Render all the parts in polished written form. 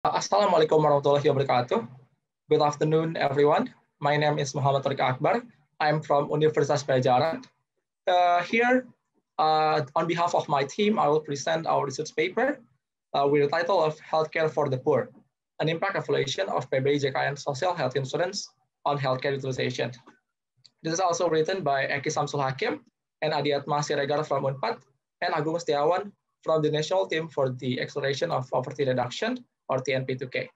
Assalamualaikum warahmatullahi wabarakatuh. Good afternoon, everyone. My name is Muhammad Thoriq Akbar. I'm from Universitas Pajajaran. Here, on behalf of my team, I will present our research paper with the title of Healthcare for the Poor, an impact evaluation of PBI-JKN social health insurance on healthcare utilization. This is also written by Ekki Syamsulhakim and Adiatma Siregar from UNPAD and Agung Setiawan from the National Team for the Acceleration of Poverty Reduction, or TNP2K.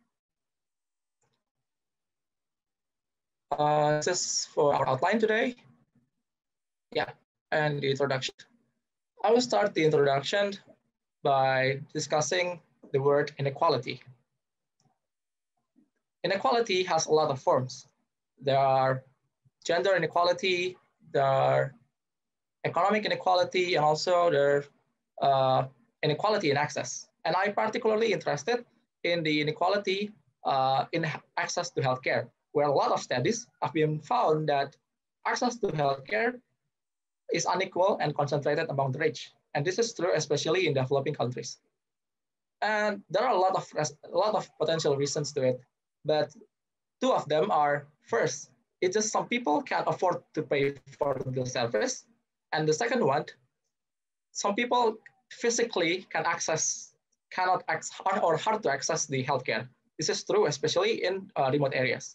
This is for our outline today. Yeah, and the introduction. I will start the introduction by discussing the word inequality. Inequality has a lot of forms. There are gender inequality, there are economic inequality, and also there are inequality in access. And I'm particularly interested in the inequality in access to healthcare, where a lot of studies have been found that access to healthcare is unequal and concentrated among the rich. And this is true especially in developing countries. And there are a lot of potential reasons to it, but two of them are, first, it's just some people can't afford to pay for the service. And the second one, some people physically cannot access or hard to access the healthcare. This is true, especially in remote areas.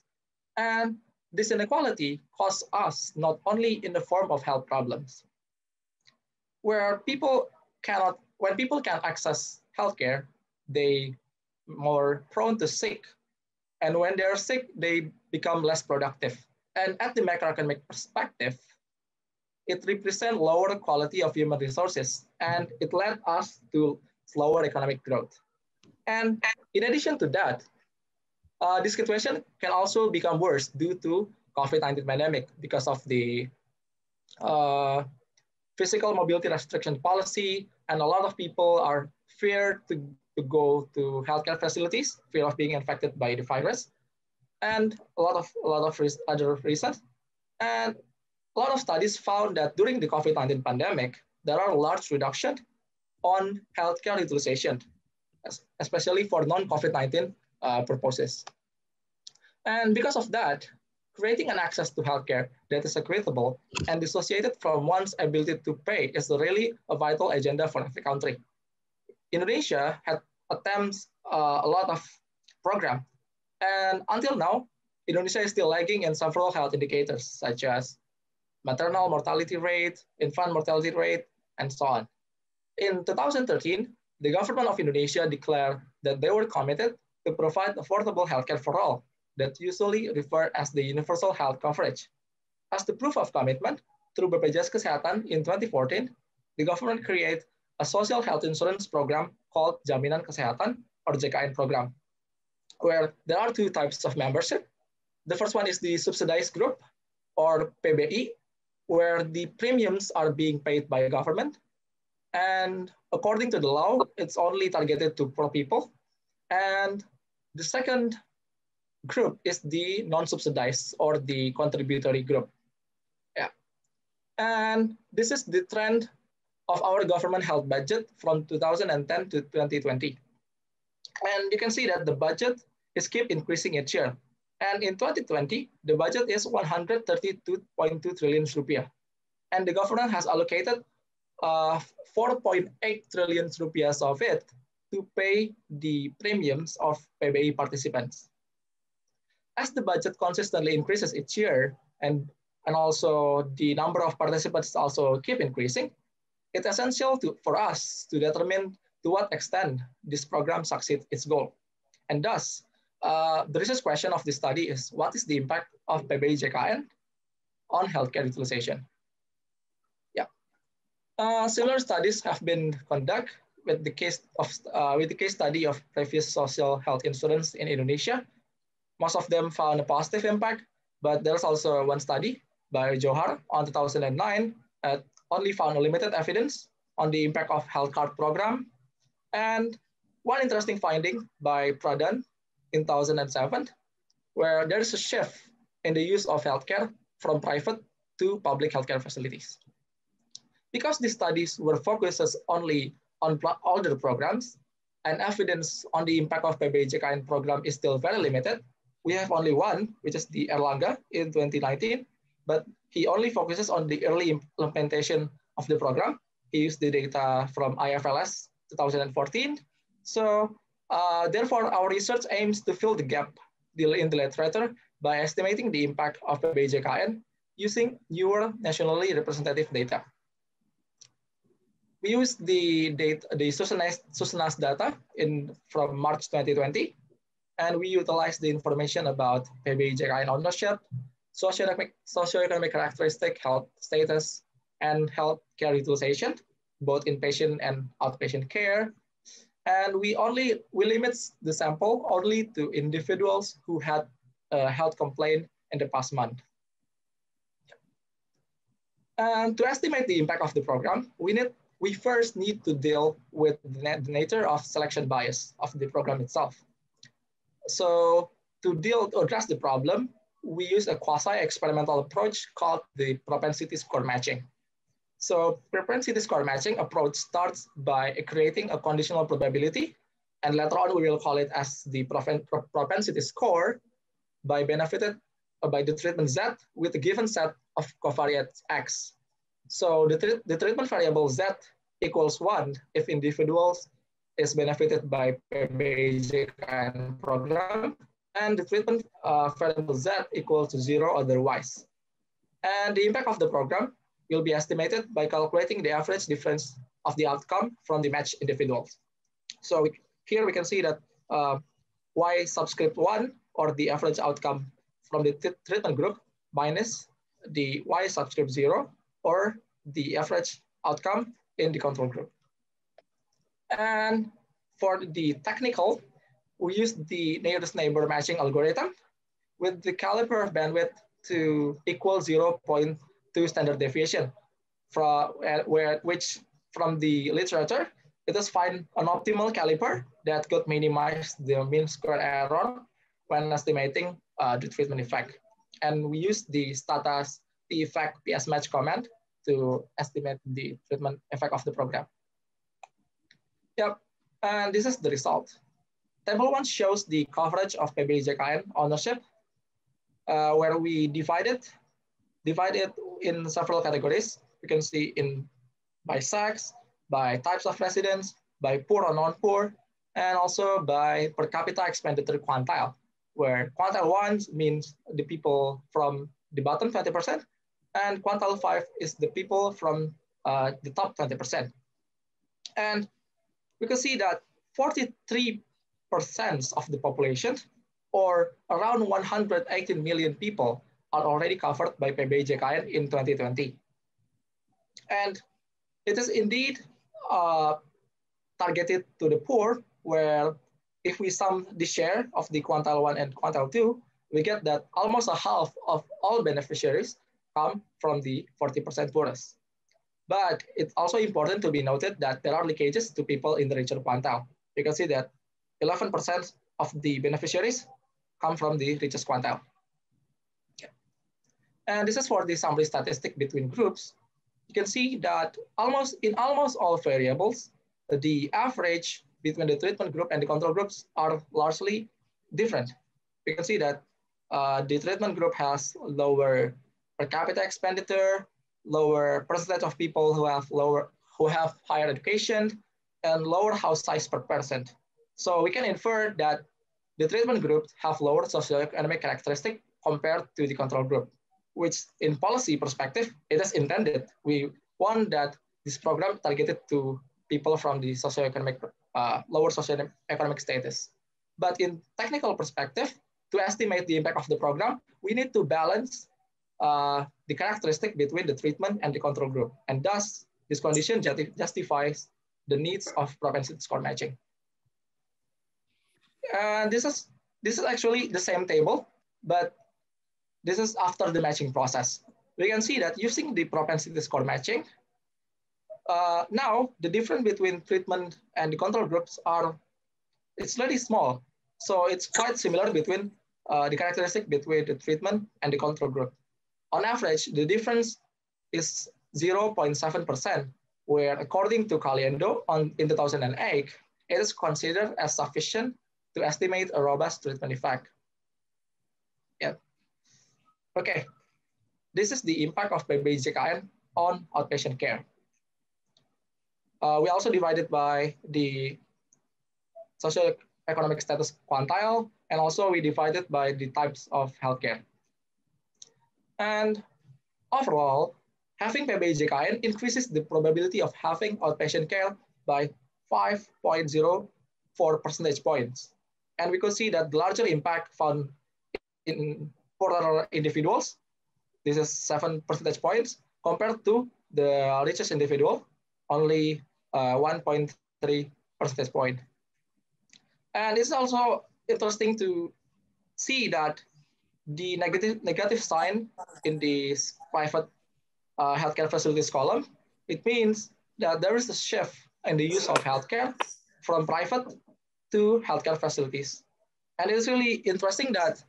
And this inequality costs us not only in the form of health problems, when people can't access healthcare, they more prone to sick. And when they're sick, they become less productive. And at the macroeconomic perspective, it represents lower quality of human resources, and it led us to slower economic growth. And in addition to that, this situation can also become worse due to COVID-19 pandemic because of the physical mobility restriction policy, and a lot of people are feared to go to healthcare facilities, fear of being infected by the virus, and a lot of other reasons. And a lot of studies found that during the COVID-19 pandemic, there are a large reduction on healthcare utilization, especially for non-COVID-19 purposes. And because of that, creating an access to healthcare that is equitable and dissociated from one's ability to pay is really a vital agenda for every country. Indonesia had attempts a lot of programs, and until now, Indonesia is still lagging in several health indicators, such as maternal mortality rate, infant mortality rate, and so on. In 2013, the government of Indonesia declared that they were committed to provide affordable healthcare for all, that usually referred as the universal health coverage. As the proof of commitment, through BPJS Kesehatan in 2014, the government created a social health insurance program called Jaminan Kesehatan, or JKN program, where there are two types of membership. The first one is the subsidized group, or PBI, where the premiums are being paid by the government. And according to the law, it's only targeted to poor people. And the second group is the non-subsidized, or the contributory group. Yeah. And this is the trend of our government health budget from 2010 to 2020. And you can see that the budget is keep increasing each year. And in 2020, the budget is 132.2 trillion rupiah. And the government has allocated 4.8 trillion rupiah of it to pay the premiums of PBI participants. As the budget consistently increases each year, and also the number of participants also keep increasing, it's essential for us to determine to what extent this program succeeds its goal. And thus, the research question of this study is, what is the impact of PBI-JKN on healthcare utilization? Yeah, similar studies have been conducted with the case study of previous social health insurance in Indonesia. Most of them found a positive impact, but there's also one study by Johar on 2009 that only found limited evidence on the impact of health card program. And one interesting finding by Pradhan in 2007, where there's a shift in the use of healthcare from private to public healthcare facilities. Because these studies were focused only on older programs, and evidence on the impact of PBJKN program is still very limited. We have only one, which is the Erlangga in 2019, but he only focuses on the early implementation of the program. He used the data from IFLS 2014. So therefore, our research aims to fill the gap in the literature by estimating the impact of PBJKN using newer nationally representative data. We used the SUSNAS data from March 2020, and we utilized the information about PBJKN ownership, socioeconomic characteristic, health status, and health care utilization, both inpatient and outpatient care. And we limit the sample only to individuals who had a health complaint in the past month. And to estimate the impact of the program, we first need to deal with the nature of selection bias of the program itself. So to address the problem, we use a quasi-experimental approach called the propensity score matching. So propensity score matching approach starts by creating a conditional probability, and later on we will call it as the propensity score by the treatment Z with a given set of covariates X. So the treatment variable Z equals 1 if individuals is benefited by PBJKN program, and the treatment variable Z equals to 0 otherwise. And the impact of the program will be estimated by calculating the average difference of the outcome from the matched individuals. So here we can see that Y subscript 1, or the average outcome from the treatment group, minus the Y subscript 0, or the average outcome in the control group. And for the technical, we use the nearest neighbor matching algorithm with the caliper of bandwidth to equal 0.2 standard deviation, which from the literature, it is find an optimal caliper that could minimize the mean square error when estimating the treatment effect. And we use the status the effect PS match command to estimate the treatment effect of the program. Yep, and this is the result. Table 1 shows the coverage of PBJKN ownership, where we divided in several categories. You can see by sex, by types of residents, by poor or non-poor, and also by per capita expenditure quantile, where quantile 1 means the people from the bottom 20%, and quantile 5 is the people from the top 20%. And we can see that 43% of the population, or around 118 million people, are already covered by PBJKN in 2020. And it is indeed targeted to the poor, where if we sum the share of the quantile 1 and quantile 2, we get that almost a half of all beneficiaries come from the 40% poorest. But it's also important to be noted that there are leakages to people in the richer quantile. You can see that 11% of the beneficiaries come from the richest quantile. And this is for the summary statistic between groups. You can see that in almost all variables, the average between the treatment group and the control groups are largely different. You can see that the treatment group has lower per capita expenditure, lower percentage of people who have higher education, and lower house size per person. So we can infer that the treatment groups have lower socioeconomic characteristic compared to the control group, which in policy perspective, it is intended. We want that this program targeted to people from the lower socioeconomic status. But in technical perspective, to estimate the impact of the program, we need to balance the characteristic between the treatment and the control group. And thus, this condition justifies the needs of propensity score matching. And this is actually the same table, but this is after the matching process. We can see that using the propensity score matching, now the difference between treatment and the control groups it's really small. So it's quite similar between the characteristic between the treatment and the control group. On average, the difference is 0.7%, where according to Caliendo in 2008, it is considered as sufficient to estimate a robust treatment effect. Yeah. Okay. This is the impact of PBJKN on outpatient care. We also divided by the socioeconomic status quantile, and also we divided by the types of healthcare. And overall, having PBJKN increases the probability of having outpatient care by 5.04 percentage points. And we could see that the larger impact found in poorer individuals, this is 7 percentage points, compared to the richest individual, only 1.3 percentage point. And it's also interesting to see that the negative sign in this private healthcare facilities column, it means that there is a shift in the use of healthcare from private to healthcare facilities. And it's really interesting that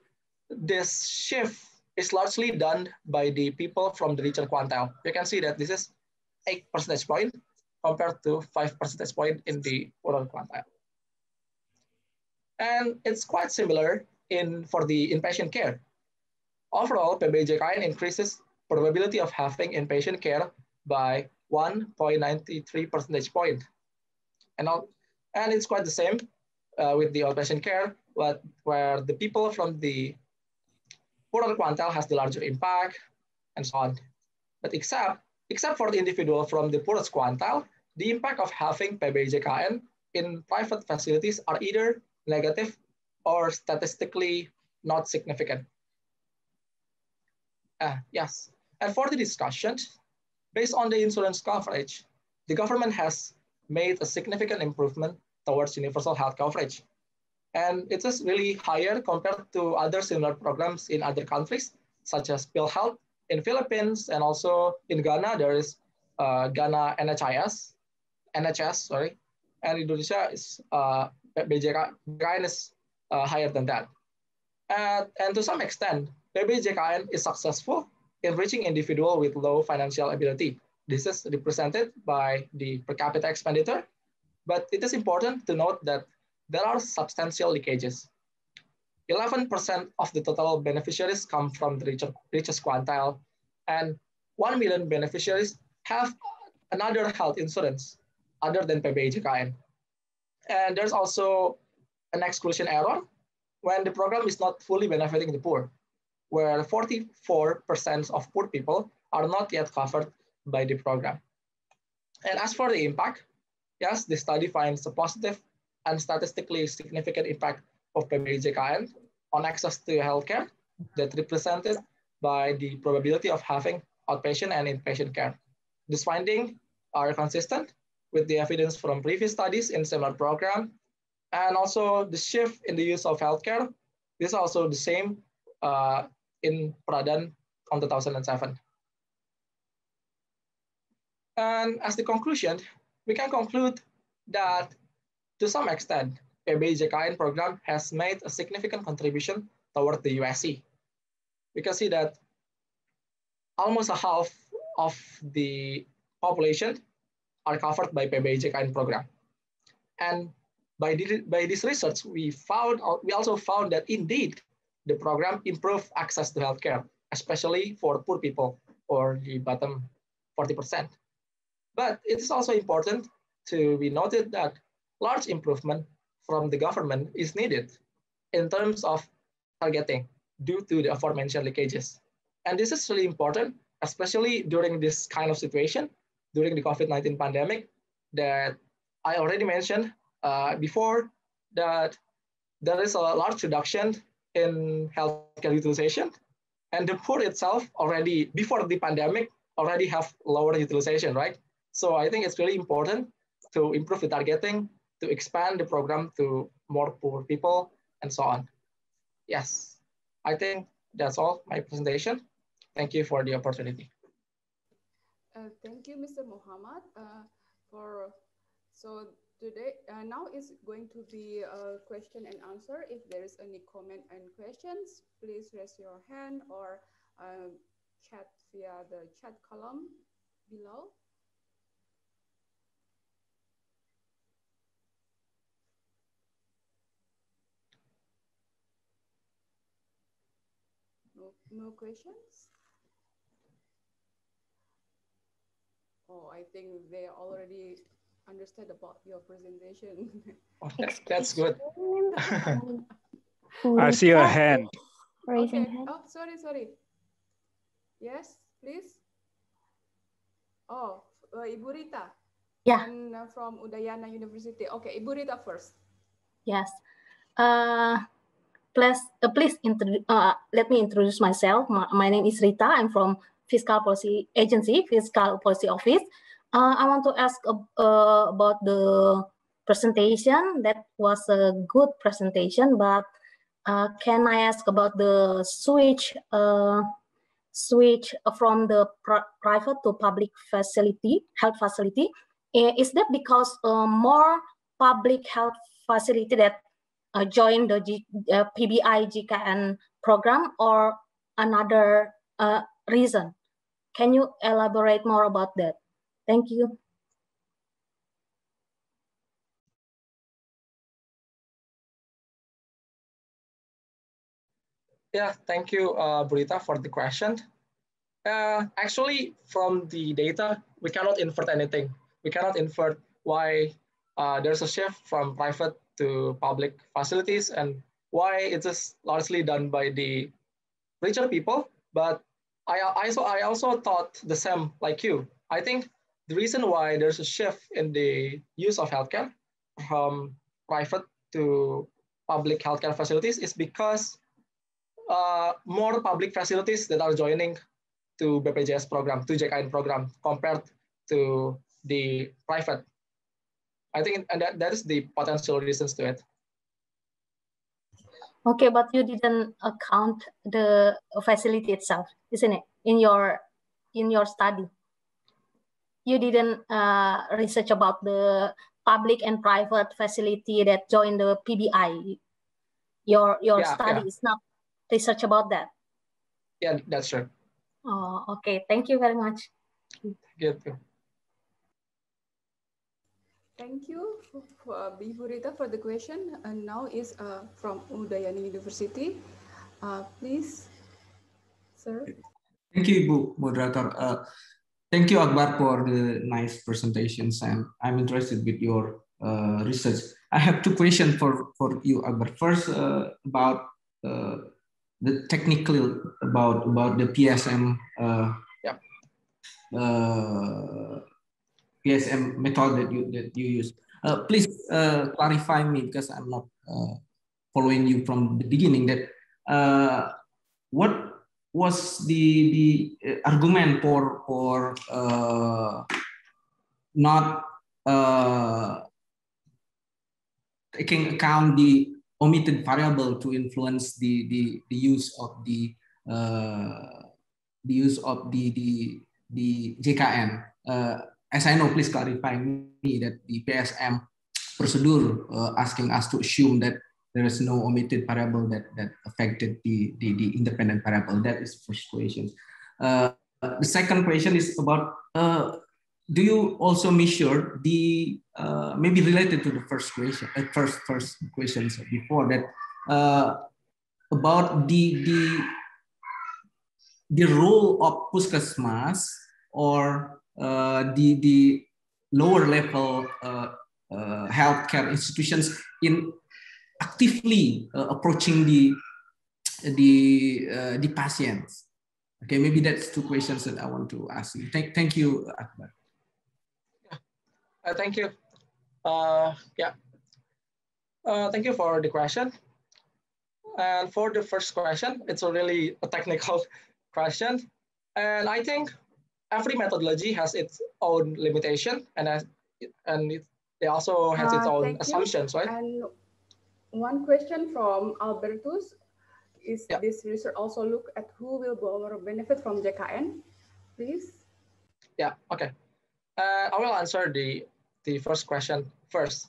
this shift is largely done by the people from the richer quantile. You can see that this is 8 percentage point compared to 5 percentage point in the poorer quantile. And it's quite similar for the inpatient care. Overall, PBJKN increases probability of having inpatient care by 1.93 percentage point. And it's quite the same with the outpatient care, but where the people from the poorer quantile has the larger impact, and so on. But except for the individual from the poorest quantile, the impact of having PBJKN in private facilities are either negative or statistically not significant. Yes, and for the discussion, based on the insurance coverage, the government has made a significant improvement towards universal health coverage. And it is really higher compared to other similar programs in other countries, such as PhilHealth in Philippines, and also in Ghana, there is Ghana NHS, sorry, and Indonesia is PBJKN is higher than that. And to some extent, PBJKN is successful in reaching individuals with low financial ability. This is represented by the per capita expenditure, but it is important to note that there are substantial leakages. 11% of the total beneficiaries come from the richest quantile, and 1 million beneficiaries have another health insurance other than PBJKN. And there's also an exclusion error when the program is not fully benefiting the poor, where 44% of poor people are not yet covered by the program. And as for the impact, yes, the study finds a positive and statistically significant impact of PBJKN on access to healthcare that represented by the probability of having outpatient and inpatient care. These findings are consistent with the evidence from previous studies in similar program, and also the shift in the use of healthcare is also the same in Pradan on 2007. And as the conclusion, we can conclude that to some extent, PBJKN program has made a significant contribution toward the USC. We can see that almost a half of the population are covered by PBJKN program. And by this research, we also found that indeed the program improved access to healthcare, especially for poor people or the bottom 40%. But it is also important to be noted that large improvement from the government is needed in terms of targeting due to the aforementioned leakages. And this is really important, especially during this kind of situation, during the COVID-19 pandemic, that I already mentioned before, that there is a large reduction in healthcare utilization, and the poor itself already, before the pandemic, already have lower utilization, right? So I think it's really important to improve the targeting, to expand the program to more poor people, and so on. Yes, I think that's all my presentation. Thank you for the opportunity. Thank you, Mr. Mochamad. So today, now is going to be a question and answer. If there is any comment and questions, please raise your hand or chat via the chat column below. no questions? Oh, I think they already understand about your presentation. That's good. I see a hand. Okay. Oh, sorry. Yes, please. Oh, Ibu Rita. Yeah. And from Udayana University. Okay, Ibu Rita first. Yes. Please let me introduce myself. My name is Rita. I'm from Fiscal Policy Agency, Fiscal Policy Office. I want to ask about the presentation. That was a good presentation, but can I ask about the switch from the private to public facility, health facility? Is that because more public health facility that join the PBI GKN program, or another reason? Can you elaborate more about that? Thank you. Yeah, thank you, Burita, for the question. Actually, from the data, we cannot infer anything. We cannot infer why there's a shift from private to public facilities and why it is largely done by the richer people. But I also thought the same like you. I think the reason why there's a shift in the use of healthcare from private to public healthcare facilities is because more public facilities that are joining to BPJS program, to JKN program, compared to the private. I think, and that is the potential reasons to it. Okay, but you didn't account the facility itself, isn't it? In your study, you didn't research about the public and private facility that join the PBI. Your study is not research about that. Yeah, that's true. Oh, okay. Thank you very much. Thank you. Thank you, Ibu Rita, for the question. And now is from Udayana University. Please, sir. Thank you, Ibu Moderator. Thank you, Akbar, for the nice presentations, and I'm interested with your research. I have two questions for you, Akbar. First, about the technical about the PSM PSM method that you use. Please clarify me, because I'm not following you from the beginning. That what was the argument for not taking account the omitted variable to influence the use of the JKN? As I know, please clarify me that the PSM procedure asking us to assume that there is no omitted variable that affected the independent variable. That is the first question. The second question is about, do you also measure the, maybe related to the first question, first questions before that, about the role of puskesmas or the lower level healthcare institutions in actively approaching the patients. Okay, maybe that's two questions that I want to ask you. Thank you, Akbar. Thank you. Thank you for the question. And for the first question, it's a really technical question, and I think every methodology has its own limitation, and it also has its own assumptions, right? And one question from Albertus is, this research also look at who will benefit from JKN, please? Yeah, okay. I will answer the first question first.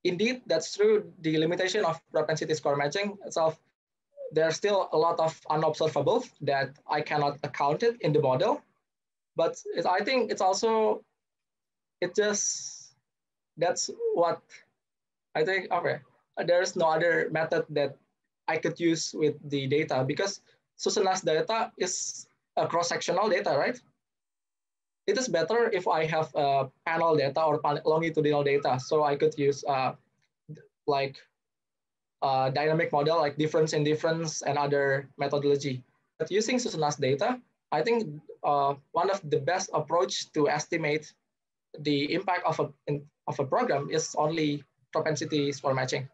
Indeed, that's true. The limitation of propensity score matching itself, there's still a lot of unobservables that I cannot account it in the model. But I think it's also, that's what I think, okay. There's no other method that I could use with the data, because Susunas data is a cross-sectional data, right? It is better if I have panel data or longitudinal data. So I could use like dynamic model like difference in difference and other methodology. But using Susunas data, I think one of the best approach to estimate the impact of a program is only propensity score matching.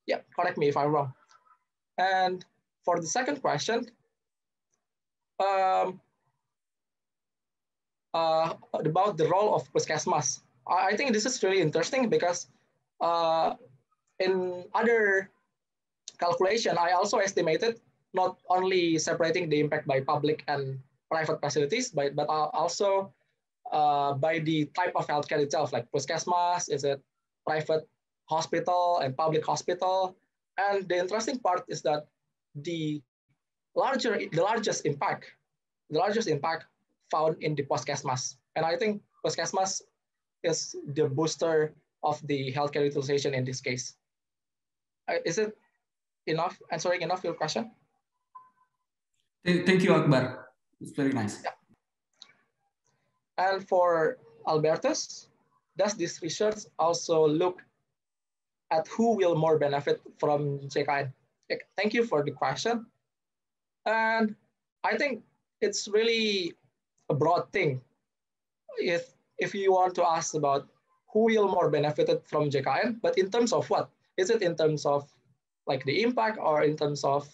Yeah, correct me if I'm wrong. And for the second question, about the role of puskesmas. I think this is really interesting because in other calculation, I also estimated not only separating the impact by public and private facilities, but also by the type of healthcare itself, like puskesmas, is it private hospital and public hospital? And the interesting part is that the largest impact found in the puskesmas. And I think puskesmas is the booster of the healthcare utilization in this case. Is it enough? Answering enough your question? Thank you, Akbar. It's very nice. Yeah. And for Albertus, does this research also look at who will more benefit from JKN? Thank you for the question. And I think it's really a broad thing. If you want to ask about who will more benefited from JKN, but in terms of what? Is it in terms of like the impact or in terms of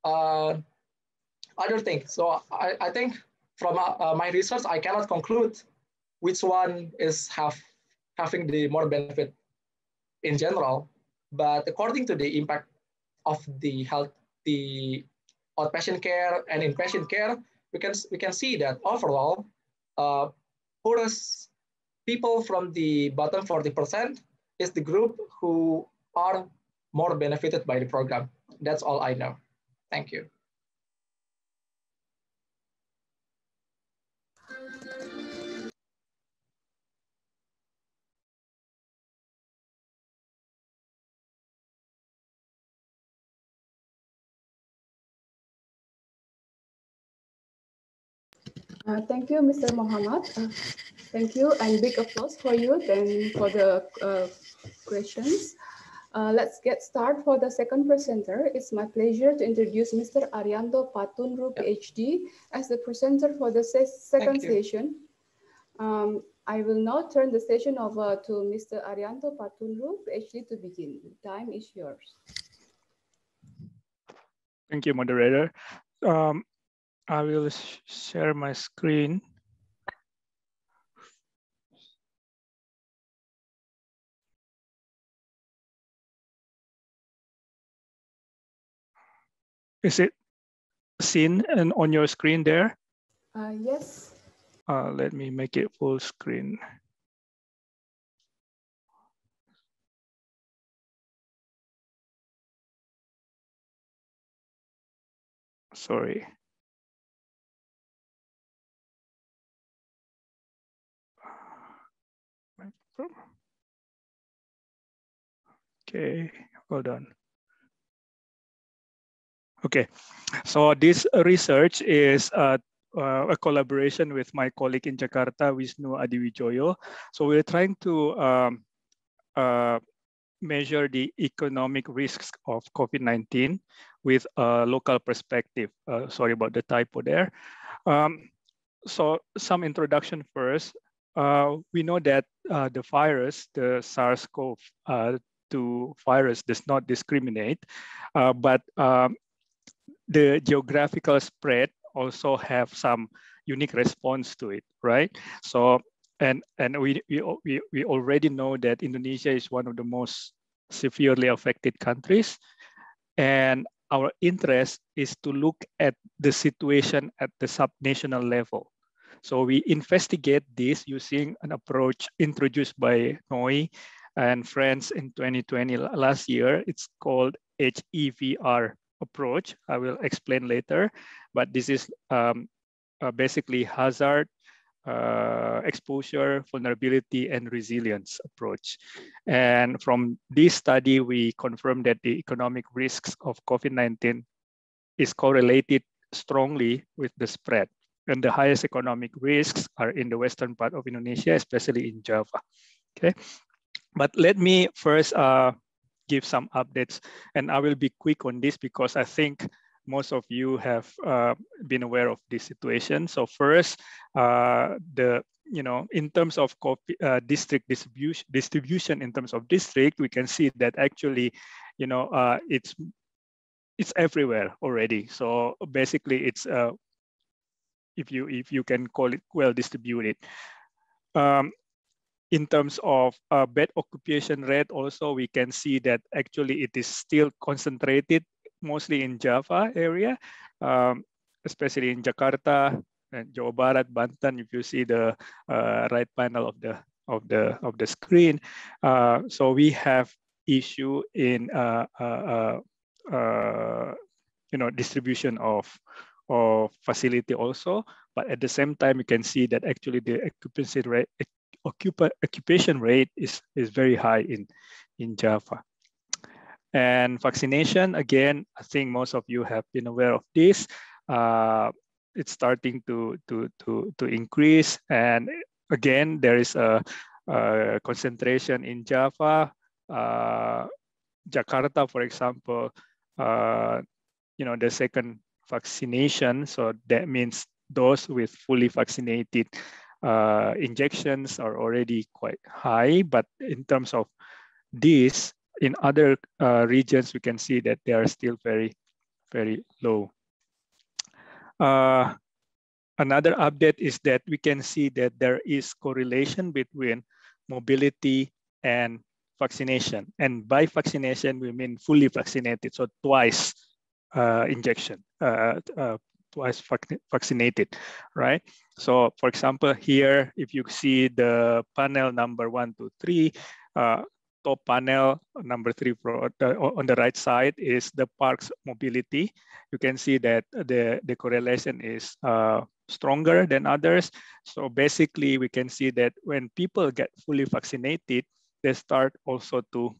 other things? So I think from my research, I cannot conclude which one is having the more benefit in general, but according to the impact of the outpatient care and inpatient care, we can see that overall, poorest people from the bottom 40% is the group who are more benefited by the program. That's all I know. Thank you. Thank you, Mr. Mochamad. Thank you, and big applause for you and for the questions. Let's get started for the second presenter. It's my pleasure to introduce Mr. Arianto Patunru, PhD, as the presenter for the second session. I will now turn the session over to Mr. Arianto Patunru, PhD, to begin. The time is yours. Thank you, moderator. I will share my screen. Is it seen and on your screen there? Yes. Let me make it full screen. Sorry. Okay, hold on. Okay, so this research is a collaboration with my colleague in Jakarta, Wisnu Adiwijoyo. So we're trying to measure the economic risks of COVID-19 with a local perspective. Sorry about the typo there. So some introduction first. We know that the virus, the SARS-CoV-2 virus, does not discriminate, but the geographical spread also have some unique response to it, right? So, and we already know that Indonesia is one of the most severely affected countries, and our interest is to look at the situation at the subnational level. So we investigate this using an approach introduced by Noi and friends in 2020 last year. It's called HEVR approach. I will explain later, but this is basically hazard, exposure, vulnerability, and resilience approach. And from this study, we confirmed that the economic risks of COVID-19 is correlated strongly with the spread. And the highest economic risks are in the western part of Indonesia, especially in Java. Okay, but let me first give some updates, and I will be quick on this because I think most of you have been aware of this situation. So first, in terms of district distribution in terms of district, we can see that actually, it's everywhere already. So basically, it's if you can call it well distributed. In terms of bed occupation rate, also we can see that actually it is still concentrated mostly in Java area, especially in Jakarta and Jawa Barat, Banten. If you see the right panel of the screen, so we have issue in distribution of facility also, but at the same time you can see that actually the occupancy rate. Occupation rate is very high in Java. And vaccination, again, I think most of you have been aware of this. It's starting to increase, and again there is a concentration in Java, Jakarta, for example. The second vaccination, so that means those with fully vaccinated injections are already quite high, but in terms of this, in other regions, we can see that they are still very, very low. Another update is that we can see that there is correlation between mobility and vaccination. And by vaccination, we mean fully vaccinated, so twice injection, twice vaccinated, right? So for example, here, if you see the panel number 1, 2, 3, top panel number 3 on the right side is the parks mobility. You can see that the correlation is stronger than others. So basically we can see that when people get fully vaccinated, they start also to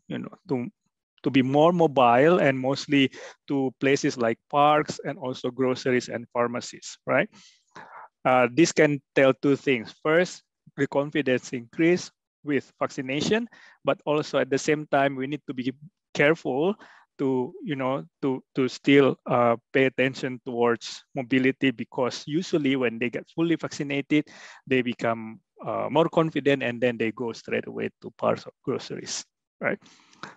be more mobile, and mostly to places like parks and also groceries and pharmacies, right? This can tell two things. First, the confidence increase with vaccination, but also at the same time, we need to be careful to still pay attention towards mobility, because usually when they get fully vaccinated, they become more confident, and then they go straight away to parks or groceries, right?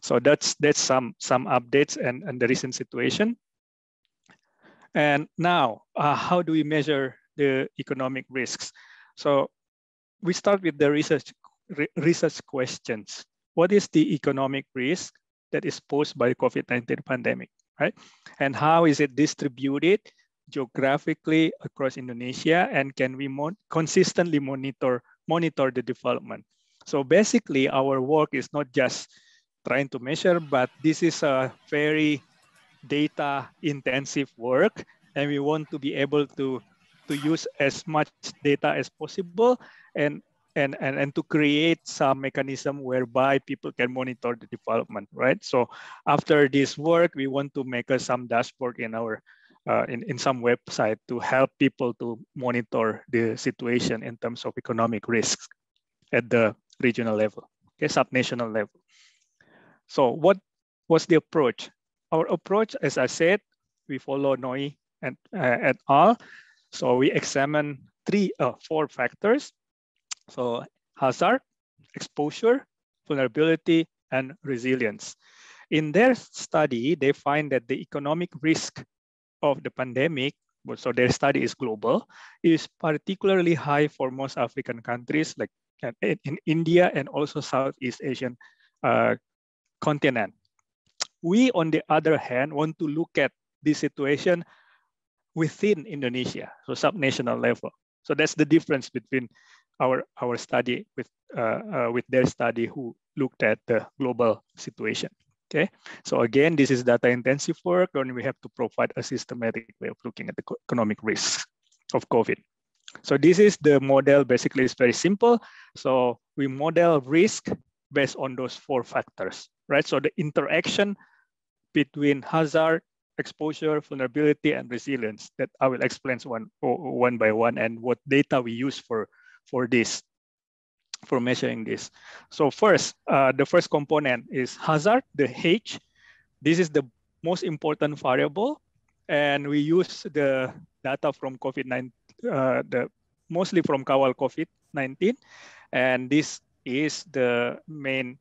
So that's some updates and the recent situation. And now, how do we measure the economic risks? So we start with the research questions. What is the economic risk that is posed by the COVID-19 pandemic, right? And how is it distributed geographically across Indonesia? And can we consistently monitor the development? So basically, our work is not just trying to measure, but this is a very data intensive work, and we want to be able to use as much data as possible and to create some mechanism whereby people can monitor the development, right? So after this work, we want to make some dashboard in our in some website to help people to monitor the situation in terms of economic risks at the regional level, okay, subnational level. So what was the approach? Our approach, as I said, we follow Noi and et al. So we examine 4 factors. So hazard, exposure, vulnerability, and resilience. In their study, they find that the economic risk of the pandemic, so their study is global, is particularly high for most African countries, like in India and also Southeast Asian continent. We, on the other hand, want to look at this situation within Indonesia, so subnational level. So that's the difference between our study with their study, who looked at the global situation. Okay, so again, this is data intensive work, and we have to provide a systematic way of looking at the economic risks of COVID. So this is the model. Basically, it's very simple. So we model risk based on those 4 factors, right? So the interaction between hazard, exposure, vulnerability, and resilience that I will explain one by one, and what data we use for this, for measuring this. So first, the first component is hazard, the H. This is the most important variable, and we use the data from COVID-19, mostly from Kawal COVID-19, and this is the main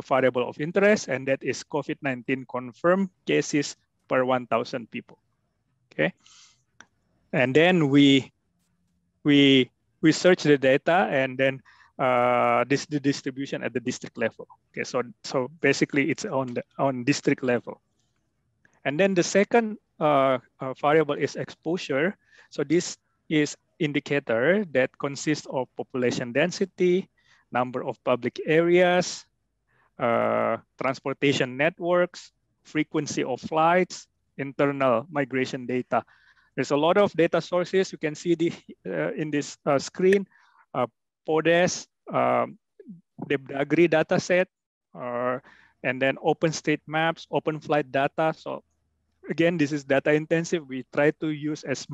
variable of interest, and that is COVID-19 confirmed cases per 1,000 people. Okay, and then we search the data, and then this the distribution at the district level. Okay, so basically it's on district level. And then the second variable is exposure. So this is indicator that consists of population density, number of public areas, transportation networks, frequency of flights, internal migration data. There's a lot of data sources. You can see in this screen, PODES, Debdagri dataset, and then OpenStreetMaps, OpenFlight data. So again, this is data intensive. We try to use as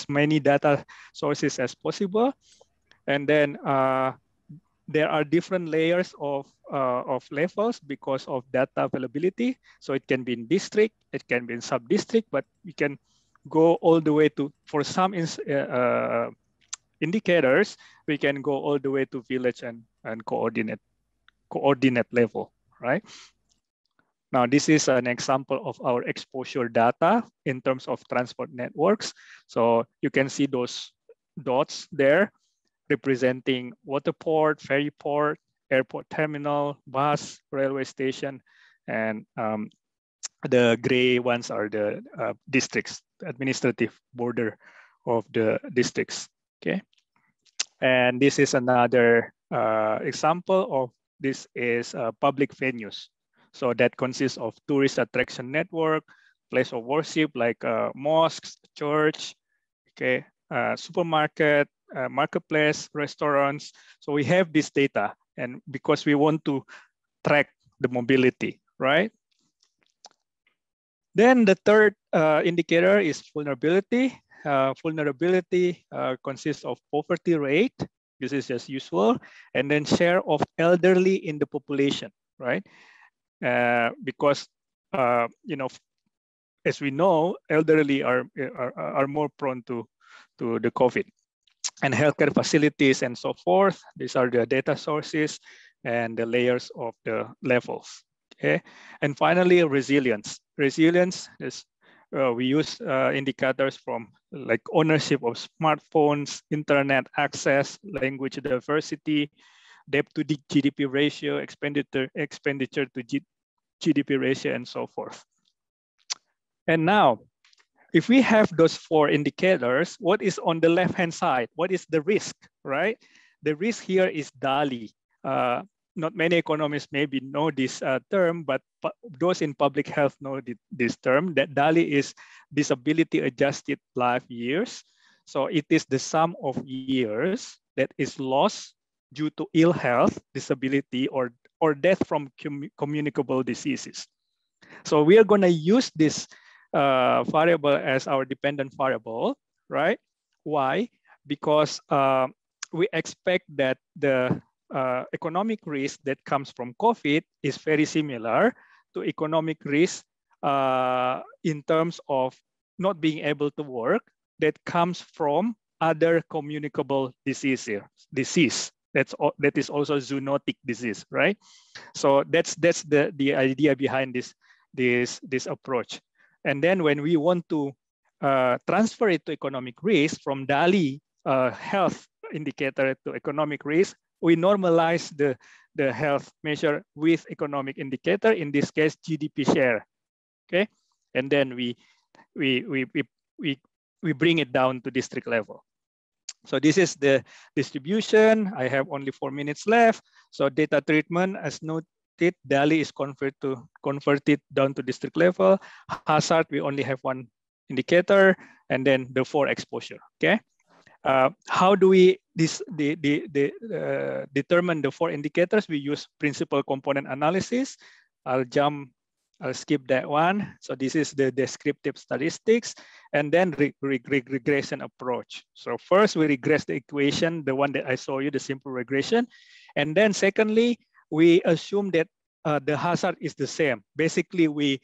many data sources as possible. And then there are different layers of levels because of data availability. So it can be in district, it can be in sub-district, but we can go all the way to, for some indicators, we can go all the way to village and coordinate level, right? Now, this is an example of our exposure data in terms of transport networks. So you can see those dots there representing waterport, ferry port, airport terminal, bus, railway station, and the gray ones are the districts, the administrative border of the districts, okay? And this is another example of this is public venues. So that consists of tourist attraction network, place of worship like mosques, church, okay, supermarket, marketplace, restaurants. So we have this data, and because we want to track the mobility, right? Then the third indicator is vulnerability. Vulnerability consists of poverty rate. This is just usual, and then share of elderly in the population, right? Because you know, as we know, elderly are more prone to the COVID, and healthcare facilities and so forth. These are the data sources and the layers of the levels. Okay, and finally, resilience. Resilience is we use indicators from like ownership of smartphones, internet access, language diversity, debt to GDP ratio, expenditure to GDP ratio, and so forth. And now, if we have those four indicators, what is on the left-hand side? What is the risk, right? The risk here is DALI. Not many economists maybe know this term, but those in public health know this term. That DALI is disability adjusted life years. So it is the sum of years that is lost due to ill health, disability, or death from communicable diseases. So we are going to use this variable as our dependent variable, right? Why? Because we expect that the economic risk that comes from COVID is very similar to economic risk in terms of not being able to work that comes from other communicable disease. That is also zoonotic disease, right? So that's the idea behind this approach. And then when we want to transfer it to economic risk from DALI health indicator to economic risk, we normalize the health measure with economic indicator, in this case GDP share, okay? And then we bring it down to district level. So this is the distribution. I have only 4 minutes left. So data treatment, as noted, DALI is converted down to district level. Hazard, we only have one indicator, and then the 4 exposure, okay? How do we determine the 4 indicators? We use principal component analysis. I'll jump I'll skip that one. So this is the descriptive statistics, and then regression approach. So first we regress the equation, the one that I saw you, the simple regression. And then secondly, we assume that the hazard is the same. Basically, we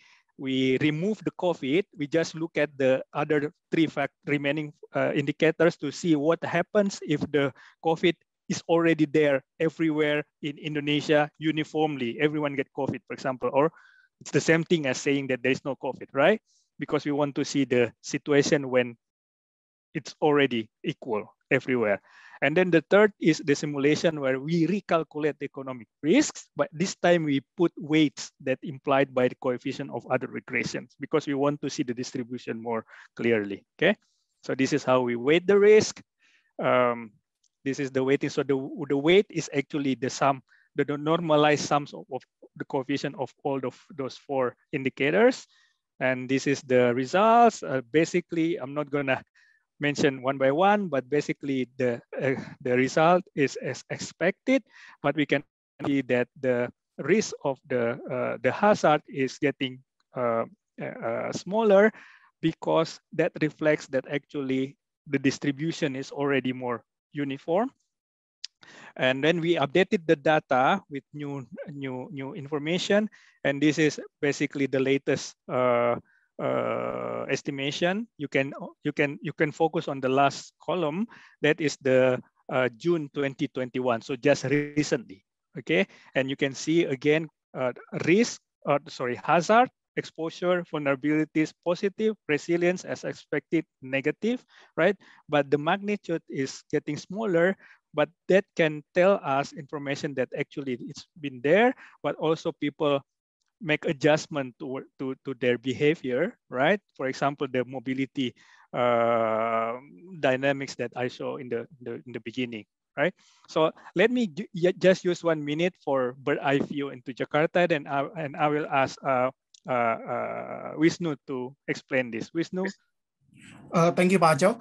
remove the COVID. We just look at the other three remaining indicators to see what happens if the COVID is already there everywhere in Indonesia uniformly. Everyone get COVID, for example, or it's the same thing as saying that there is no COVID, right? Because we want to see the situation when it's already equal everywhere. And then the third is the simulation where we recalculate the economic risks, but this time we put weights that implied by the coefficient of other regressions because we want to see the distribution more clearly, okay? So this is how we weight the risk. This is the weighting. So the weight is actually the sum, the normalized sums of the coefficient of all of those four indicators. And this is the results. Basically, I'm not gonna mention one by one, but basically the result is as expected, but we can see that the risk of the hazard is getting smaller because that reflects that actually the distribution is already more uniform. And then we updated the data with new information, and this is basically the latest estimation. You can focus on the last column, that is the June 2021, so just recently, okay? And you can see again hazard, exposure, vulnerabilities, positive, resilience as expected, negative, right? But the magnitude is getting smaller, but that can tell us information that actually it's been there, but also people make adjustment to their behavior, right? For example, the mobility dynamics that I saw in the beginning, right? So let me just use 1 minute for bird eye view into Jakarta, then I will ask Wisnu to explain this. Wisnu. Thank you, Pak Aco.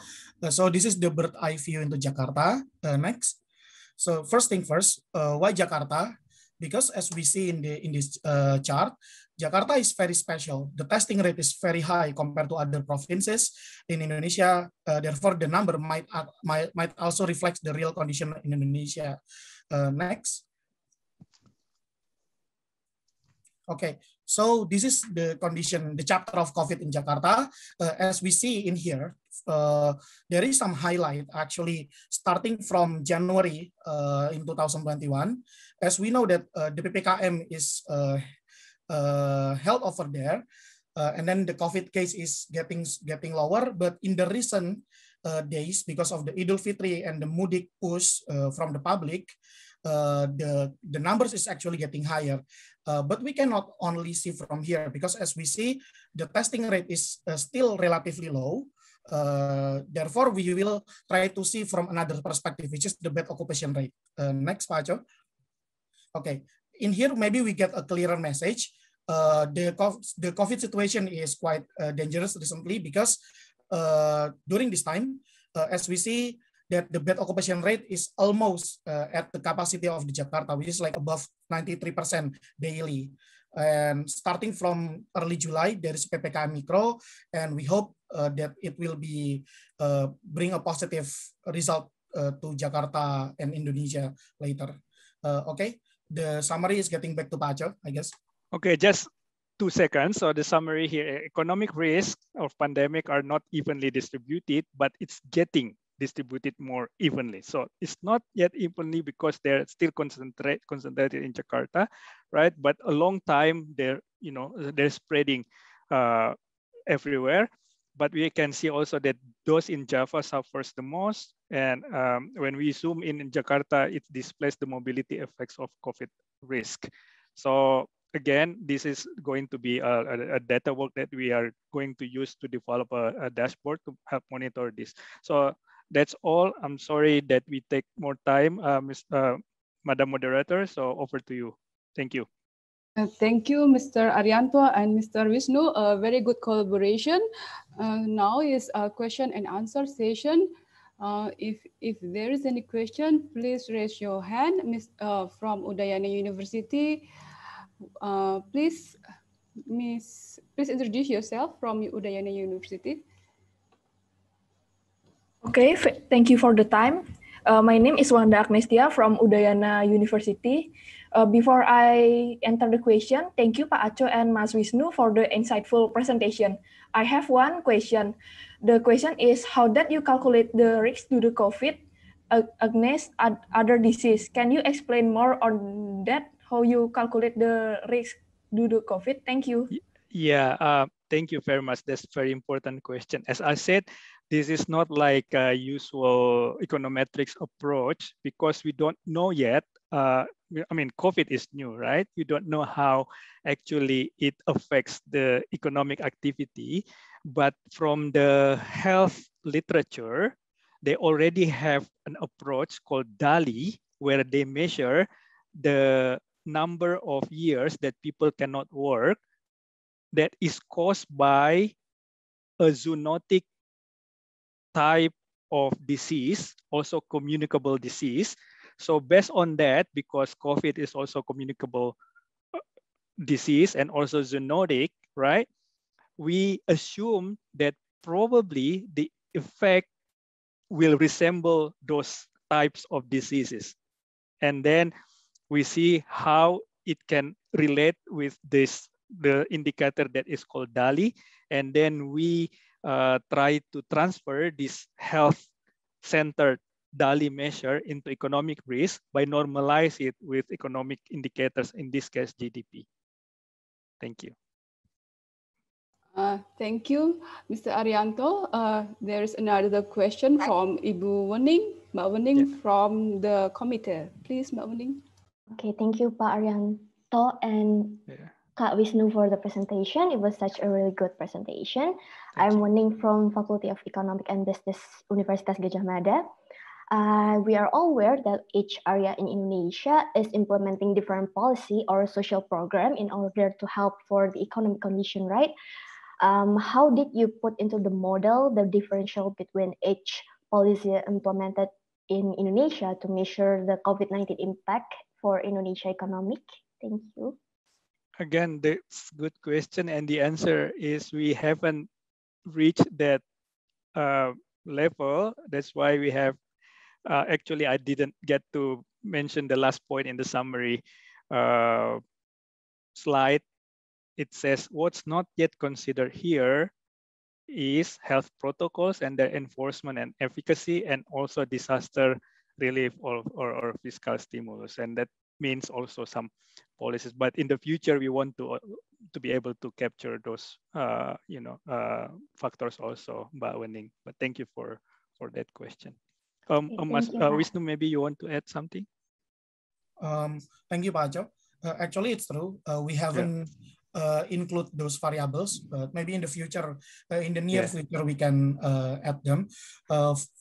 So this is the bird eye view into Jakarta. Next. So first thing first, why Jakarta? Because as we see in this chart, Jakarta is very special. The testing rate is very high compared to other provinces in Indonesia. Therefore, the number might also reflect the real condition in Indonesia. Next. Okay, so this is the condition, the chapter of COVID in Jakarta. As we see in here, there is some highlight actually starting from January in 2021. As we know that the PPKM is held over there, and then the COVID case is getting lower. But in the recent days, because of the Idul Fitri and the mudik push from the public, the numbers is actually getting higher. But we cannot only see from here, because as we see, the testing rate is still relatively low. Therefore, we will try to see from another perspective, which is the bed occupation rate. Next, Pak Aco. Okay, in here, maybe we get a clearer message. The COVID situation is quite dangerous recently because during this time, as we see, that the bed occupation rate is almost at the capacity of the Jakarta, which is like above 93% daily. And starting from early July, there is PPKM Mikro, and we hope that it will be bring a positive result to Jakarta and Indonesia later. Okay, the summary is getting back to Pak Aco, I guess. Okay, just 2 seconds. So the summary here: economic risk of pandemic are not evenly distributed, but it's getting distributed more evenly. So it's not yet evenly because they're still concentrated in Jakarta, right? But a long time they're spreading everywhere. But we can see also that those in Java suffers the most. And when we zoom in Jakarta, it displays the mobility effects of COVID risk. So again, this is going to be a data work that we are going to use to develop a dashboard to help monitor this. So that's all. I'm sorry that we take more time, Madam Moderator. So over to you. Thank you. Thank you, Mr. Arianto and Mr. Wisnu. A very good collaboration. Now is a question and answer session. If there is any question, please raise your hand. From Udayana University, please Miss, please introduce yourself from Udayana University. Okay, thank you for the time. My name is Wanda Agnestia from Udayana University. Before I enter the question, thank you Pak Aco and Mas Wisnu for the insightful presentation. I have one question. The question is, how did you calculate the risk to the COVID against other disease? Can you explain more on that, how you calculate the risk due to COVID? Thank you. Yeah, thank you very much. That's a very important question. As I said, this is not like a usual econometrics approach because we don't know yet. I mean, COVID is new, right? We don't know how actually it affects the economic activity. But from the health literature, they already have an approach called DALI, where they measure the number of years that people cannot work that is caused by a zoonotic type of disease, also communicable disease. So based on that, because COVID is also communicable disease and also zoonotic, right? We assume that probably the effect will resemble those types of diseases. And then we see how it can relate with the indicator that is called DALI. And then we try to transfer this health-centered DALI measure into economic risk by normalize it with economic indicators, in this case, GDP. Thank you. Thank you, Mr. Arianto. There is another question from Ibu Wening, Mbak Wening from the committee. Please, Mbak Wening. Okay, thank you, Pak Arianto and Kak Wisnu for the presentation. It was such a really good presentation. I'm Wening from Faculty of Economic and Business, Universitas Gadjah Mada. We are all aware that each area in Indonesia is implementing different policy or social program in order to help for the economic condition, right? How did you put into the model the differential between each policy implemented in Indonesia to measure the COVID-19 impact for Indonesia economic? Thank you. Again, that's a good question. And the answer is we haven't reached that level. That's why we have, actually, I didn't get to mention the last point in the summary slide. It says what's not yet considered here is health protocols and their enforcement and efficacy, and also disaster relief or fiscal stimulus. And that means also some policies. But in the future, we want to be able to capture those factors also, Mbak Wening. But thank you for that question. Wisnu, maybe you want to add something? Thank you, Pak Aco. Actually, it's true. We haven't include those variables, but maybe in the future, in the near future, we can add them.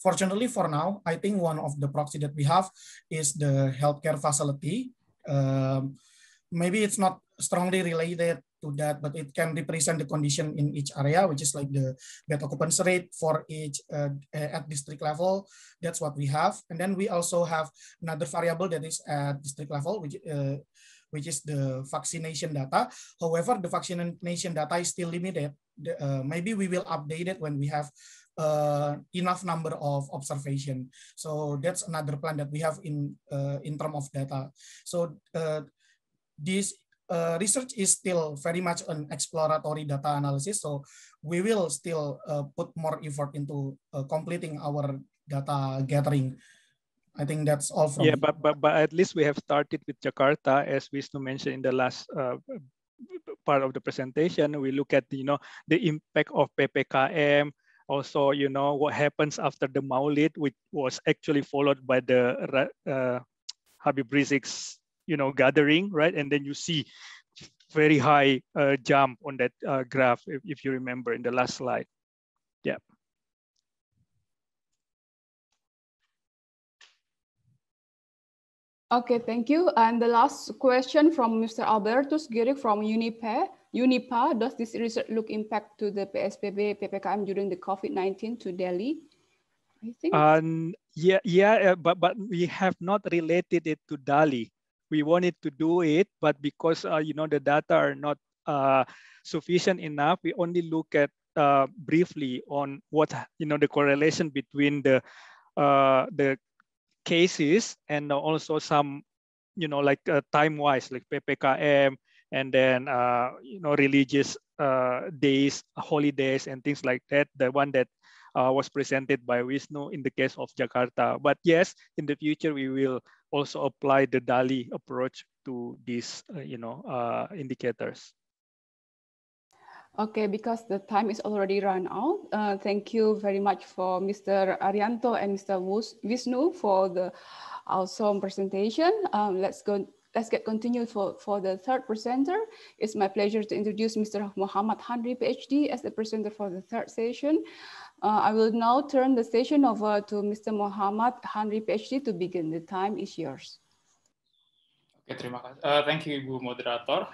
Fortunately, for now, I think one of the proxy that we have is the healthcare facility. Maybe it's not strongly related to that, but it can represent the condition in each area, which is like the bed occupancy rate for each at district level. That's what we have. And then we also have another variable that is at district level, which is the vaccination data. However, the vaccination data is still limited. Maybe we will update it when we have enough number of observation. So that's another plan that we have in terms of data. So this research is still very much an exploratory data analysis. So we will still put more effort into completing our data gathering. I think that's all from me. But at least we have started with Jakarta, as Wisnu mentioned in the last part of the presentation. We look at the impact of PPKM, also what happens after the Maulid, which was actually followed by the Habib Rizik's gathering, right? And then you see very high jump on that graph, if you remember in the last slide. Yeah. Okay, thank you. And the last question from Mr. Albertus Girik from UNIPA. Does this research look impact to the PSBB, PPKM during the COVID-19 to Delhi? I think. But we have not related it to Delhi. We wanted to do it, but because the data are not sufficient enough. We only look at briefly on what the correlation between the cases and also some like time-wise, like PPKM, and then religious days, holidays, and things like that. The one that was presented by Wisnu in the case of Jakarta. But yes, in the future we will also apply the DALI approach to these indicators. Okay, because the time is already run out. Thank you very much for Mr. Arianto and Mr. Wisnu for the awesome presentation. Let's get continued for the third presenter. It's my pleasure to introduce Mr. Mochamad Handri, PhD, as the presenter for the third session. I will now turn the session over to Mr. Mochamad Handri, PhD, to begin. The time is yours. Oke, terima kasih. Thank you, Ibu Moderator.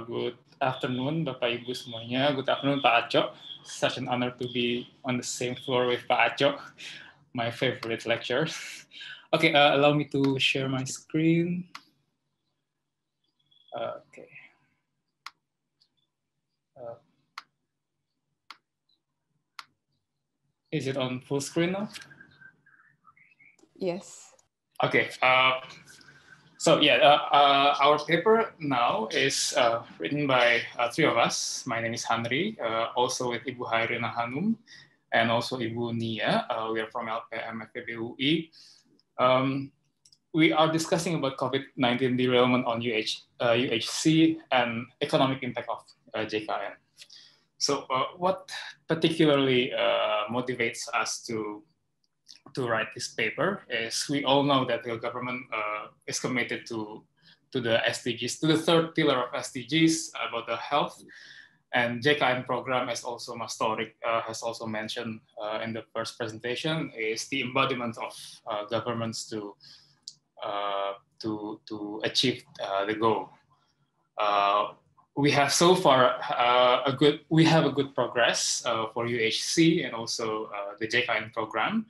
Good afternoon, Bapak Ibu semuanya. Good afternoon, Pak Aco. Such an honor to be on the same floor with Pak Aco, my favorite lecturer. Okay, allow me to share my screen. Okay. Is it on full screen now? Yes. Okay. So yeah, our paper now is written by three of us. My name is Handri, also with Ibu Hairina Hanum, and also Ibu Nia. We are from LPM FEB UI. We are discussing about COVID-19 derailment on UHC and economic impact of JKN. So what particularly motivates us to write this paper is we all know that the government is committed to the SDGs, to the third pillar of SDGs about the health. And JKN program, as also Mas Thoriq has also mentioned in the first presentation, is the embodiment of governments to achieve the goal. We have so far a good progress for UHC and also the JKN program.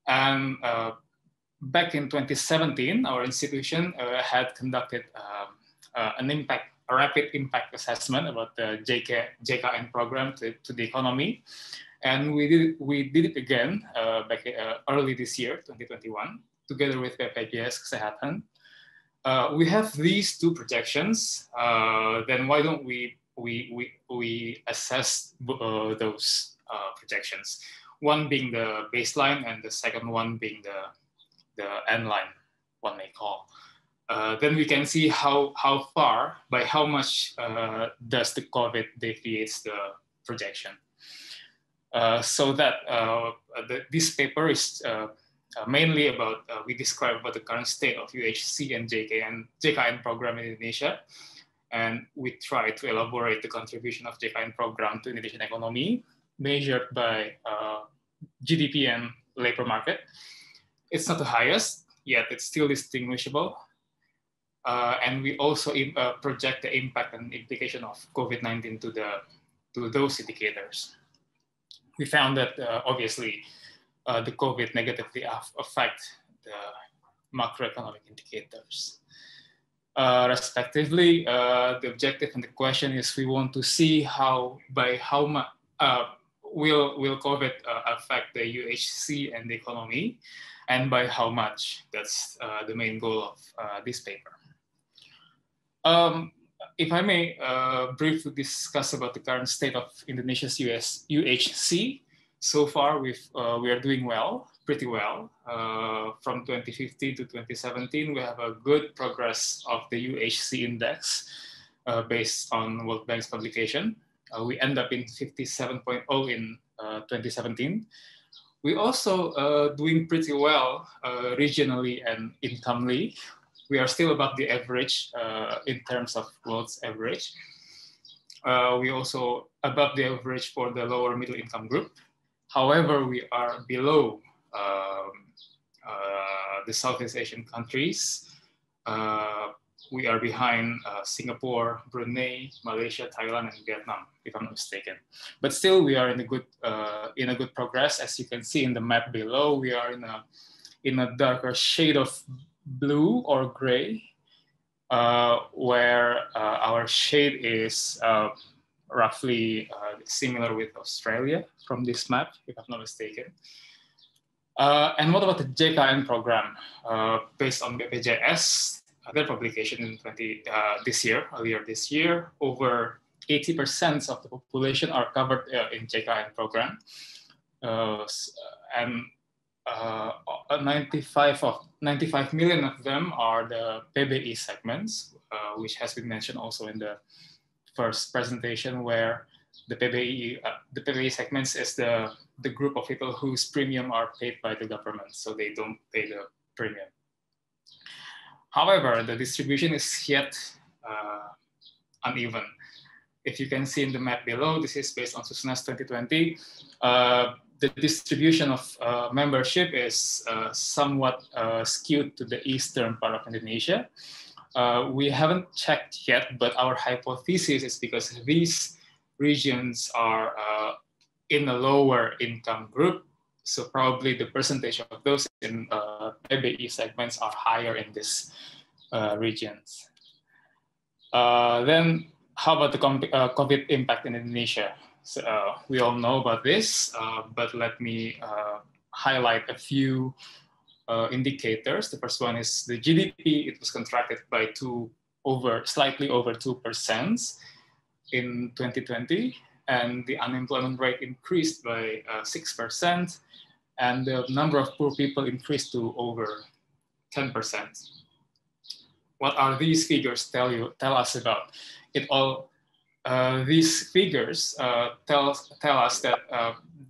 And back in 2017, our institution had conducted a rapid impact assessment about the JKN program to the economy. And we did it again back early this year, 2021, together with BPJS Kesehatan. We have these two projections. Then why don't we assess those projections? One being the baseline and the second one being the end line, one may call. Then we can see how far, by how much does the COVID deviates the projection. So that this paper is mainly about, we describe about the current state of UHC and JKN program in Indonesia. And we try to elaborate the contribution of JKN program to Indonesian economy, measured by GDP and labor market. It's not the highest, yet it's still distinguishable. And we also project the impact and implication of COVID-19 to those indicators. We found that obviously the COVID negatively affect the macroeconomic indicators. Respectively, the objective and the question is we want to see by how much will COVID affect the UHC and the economy, and by how much. That's the main goal of this paper. If I may briefly discuss about the current state of Indonesia's UHC, so far we are doing well, pretty well. From 2015 to 2017, we have a good progress of the UHC index based on World Bank's publication. We end up in 57.0 in 2017. We also doing pretty well regionally and incomely. We are still above the average in terms of world's average. We also above the average for the lower middle income group. However, we are below the Southeast Asian countries. We are behind Singapore, Brunei, Malaysia, Thailand, and Vietnam, if I'm not mistaken. But still, we are in a good progress. As you can see in the map below, we are in a darker shade of blue or gray. where our shade is roughly similar with Australia from this map, if I'm not mistaken. And what about the JKN program? Based on BPJS, their publication in earlier this year, over 80% of the population are covered in JKN program. And 95 million of them are the PBI segments, which has been mentioned also in the first presentation, where the PBI segments is the group of people whose premium are paid by the government, so they don't pay the premium. However, the distribution is yet uneven. If you can see in the map below, this is based on SUSNAS 2020. The distribution of membership is somewhat skewed to the eastern part of Indonesia. We haven't checked yet, but our hypothesis is because these regions are in a lower income group, so probably the percentage of those in PBI segments are higher in these regions. Then how about the COVID impact in Indonesia? So, we all know about this, but let me highlight a few indicators. The first one is the GDP. It was contracted by slightly over 2% in 2020, and the unemployment rate increased by 6%, and the number of poor people increased to over 10%. What are these figures tell us about? These figures tell us that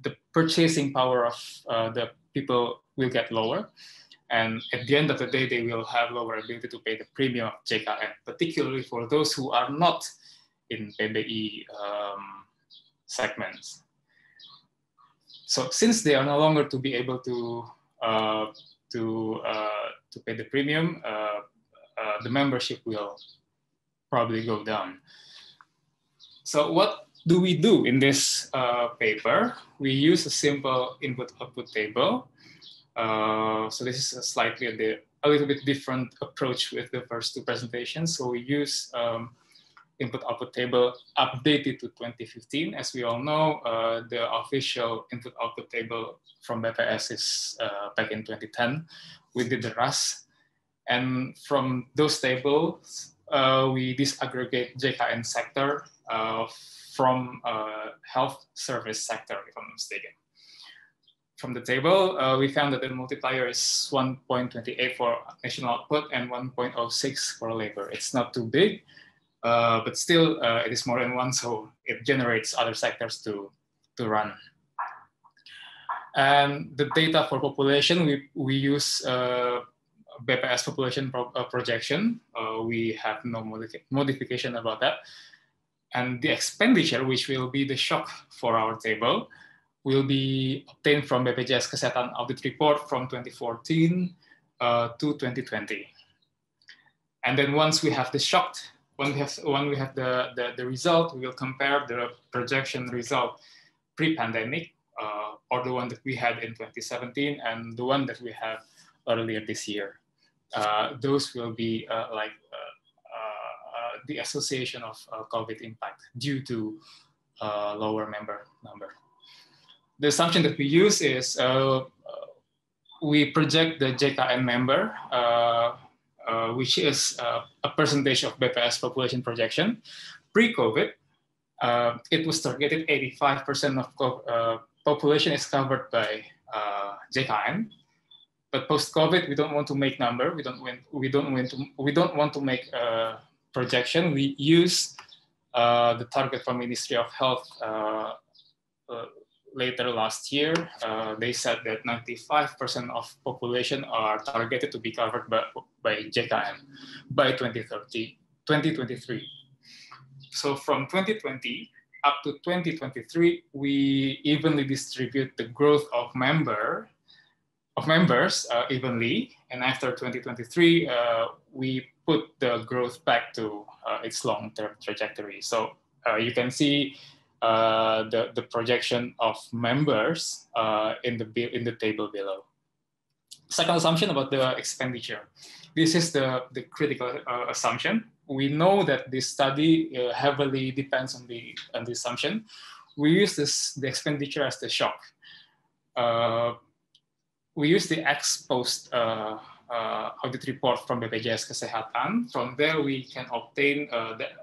the purchasing power of the people will get lower, and at the end of the day, they will have lower ability to pay the premium of JKN, particularly for those who are not in PBI segments. So since they are no longer to be able to pay the premium, the membership will probably go down. So what do we do in this paper? We use a simple input-output table. So this is a little bit different approach with the first two presentations. So we use input-output table updated to 2015. As we all know, the official input-output table from BPS is back in 2010. We did the RAS. And from those tables, we disaggregate JKN sector from health service sector, if I'm not mistaken. From the table, we found that the multiplier is 1.28 for national output and 1.06 for labor. It's not too big, but still it is more than one, so it generates other sectors to run. And the data for population, we use BPS population projection. We have no modification about that. And the expenditure, which will be the shock for our table, will be obtained from BPJS Kesehatan Audit Report from 2014 to 2020. And then once we have the shock, when we have the result, we will compare the projection result pre-pandemic, or the one that we had in 2017 and the one that we have earlier this year. Those will be the association of COVID impact due to lower member number. The assumption that we use is we project the JKN member, which is a percentage of BPS population projection. Pre-COVID, it was targeted 85% of population is covered by JKN. But post-COVID, we don't want to make number. We don't want to make a projection. We use the target from Ministry of Health later last year. They said that 95% of population are targeted to be covered by JKN by 2023. So from 2020 up to 2023, we evenly distribute the growth of members evenly, and after 2023, we put the growth back to its long-term trajectory. So you can see the projection of members in the table below. Second assumption about the expenditure. This is the critical assumption. We know that this study heavily depends on the assumption. We use the expenditure as the shock. We use the ex-post audit report from BPJS Kesehatan. From there, we can obtain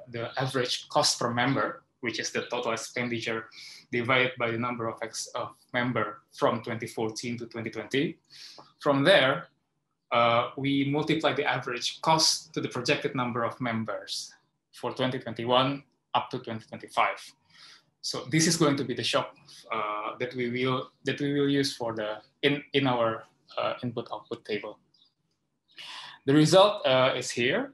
the average cost per member, which is the total expenditure divided by the number of member from 2014 to 2020. From there, we multiply the average cost to the projected number of members for 2021 up to 2025. So this is going to be the shock that we will use for in our input-output table. The result is here.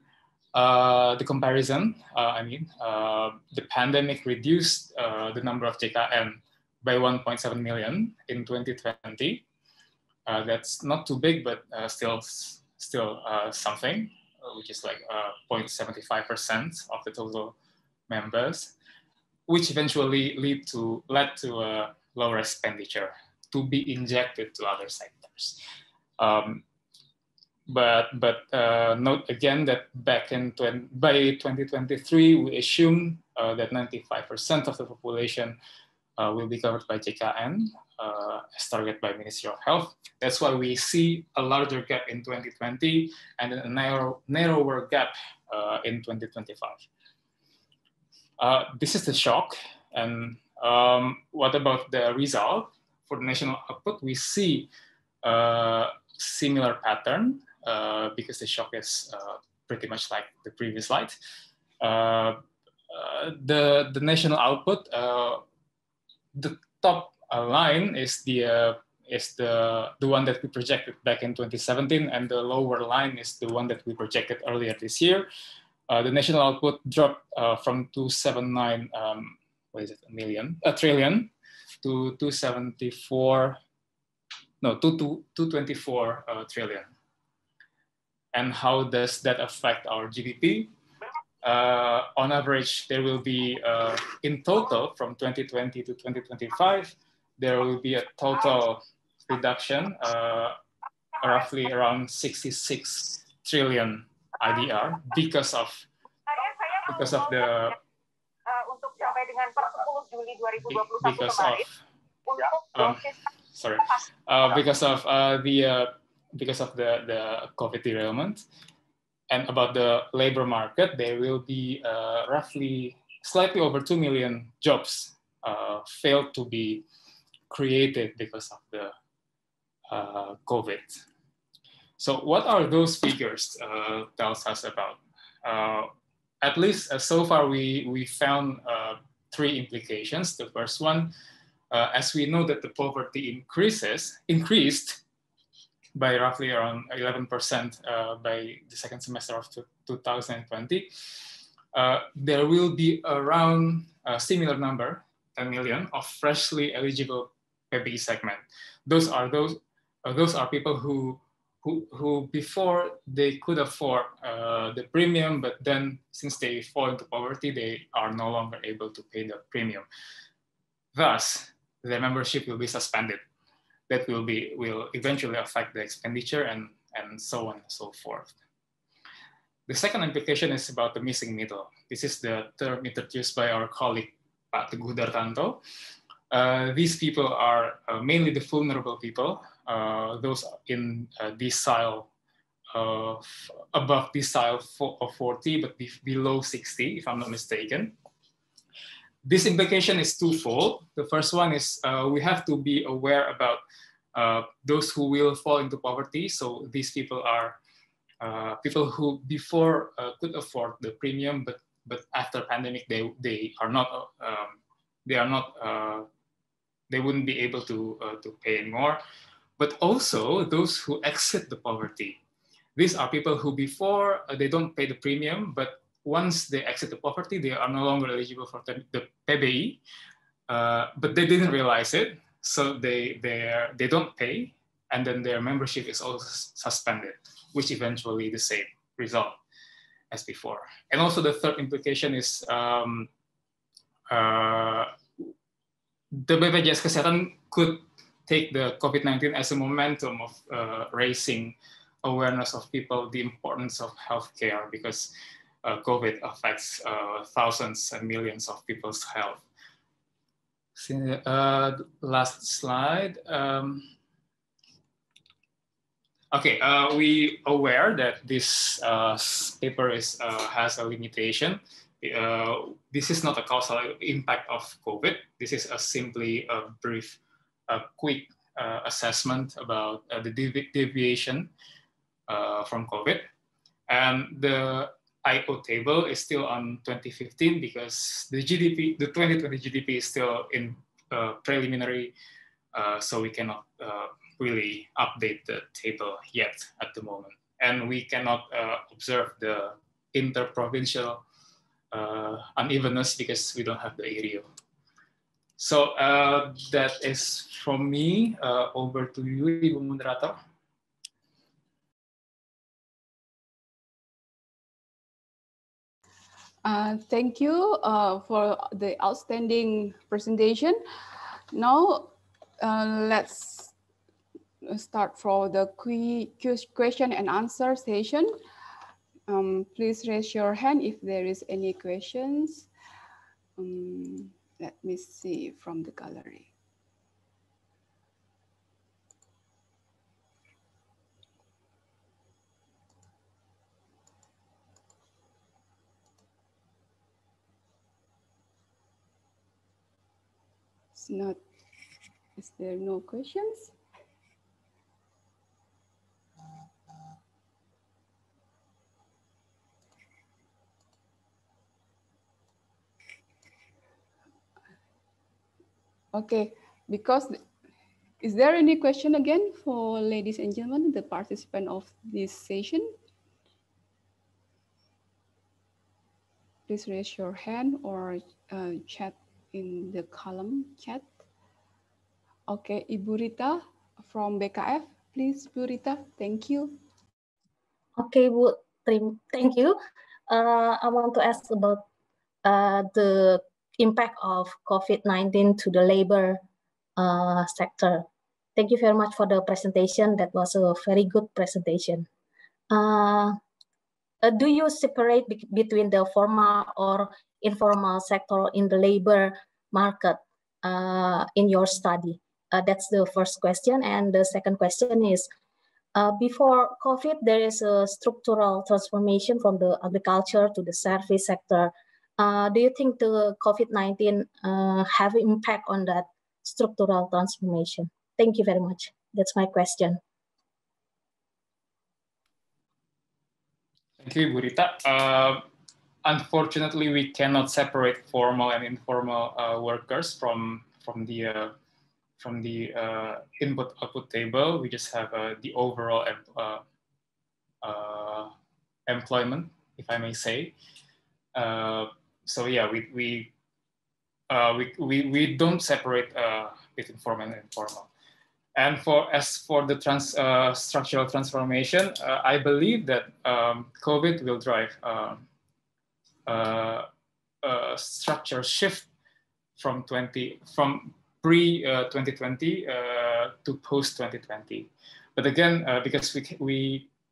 The comparison, the pandemic reduced the number of JKN by 1.7 million in 2020. That's not too big, but still something, which is like 0.75% of the total members, which eventually led to a lower expenditure to be injected to other sectors. But note again that by 2023, we assume that 95% of the population will be covered by JKN, as targeted by Ministry of Health. That's why we see a larger gap in 2020 and a narrower gap in 2025. This is the shock. And what about the result? For the national output, we see a similar pattern because the shock is pretty much like the previous slide. The national output, the top line is the one that we projected back in 2017, and the lower line is the one that we projected earlier this year. The national output dropped from 279 trillion to 224 trillion. And how does that affect our GDP? On average, there will be, in total, from 2020 to 2025, there will be a total reduction, roughly around 66 trillion IDR because of the COVID derailment. And about the labor market, there will be roughly slightly over 2 million jobs failed to be created because of the COVID. So what are those figures tells us about? At least so far, we found 3 implications. The first one, as we know that the poverty increased by roughly around 11% by the second semester of 2020, there will be around a similar number, 10 million, of freshly eligible PBI segment. Those are people who before they could afford the premium, but then since they fall into poverty, they are no longer able to pay the premium. Thus, the membership will be suspended. That will eventually affect the expenditure and so on and so forth. The second implication is about the missing middle. This is the term introduced by our colleague, Pak Teguh Dartanto. These people are mainly the vulnerable people, those in decile above decile of 40, but below 60, if I'm not mistaken. This implication is twofold. The first one is we have to be aware about those who will fall into poverty. So these people are people who before could afford the premium, but after pandemic they wouldn't be able to pay anymore. But also those who exit the poverty. These are people who before they don't pay the premium, but once they exit the poverty, they are no longer eligible for the PBI, but they didn't realize it, so they don't pay, and then their membership is also suspended, which eventually the same result as before. And also the third implication is the BPJS Kesehatan could take the COVID-19 as a momentum of raising awareness of people, the importance of healthcare, because COVID affects thousands and millions of people's health. Last slide. Okay, we aware that this paper has a limitation. This is not a causal impact of COVID. This is simply a brief, quick assessment about the deviation from COVID. And the IO table is still on 2015 because the GDP, the 2020 GDP is still in preliminary, so we cannot really update the table yet at the moment. And we cannot observe the interprovincial unevenness because we don't have the area. So that is from me. Over to you, Ibu Moderator. Thank you for the outstanding presentation. Now, let's start for the question and answer session. Please raise your hand if there is any questions. Let me see from the gallery. Is there no questions? Okay, because is there any question again for ladies and gentlemen, the participant of this session? Please raise your hand or chat in the column chat. Okay, Ibu Rita from BKF, please, Ibu Rita, thank you. Okay, Bu, thank you. I want to ask about the impact of COVID-19 to the labor sector. Thank you very much for the presentation. That was a very good presentation. Do you separate between the formal or informal sector in the labor market in your study? That's the first question. And the second question is, before COVID, there is a structural transformation from the agriculture to the service sector. Do you think the COVID-19 have an impact on that structural transformation? Thank you very much. That's my question. Thank you, Burita. Unfortunately, we cannot separate formal and informal workers from the input-output table. We just have the overall employment, if I may say. So yeah, we don't separate between formal and informal. And as for the structural transformation, I believe that COVID will drive structure shift from pre-2020 to post-2020. But again, because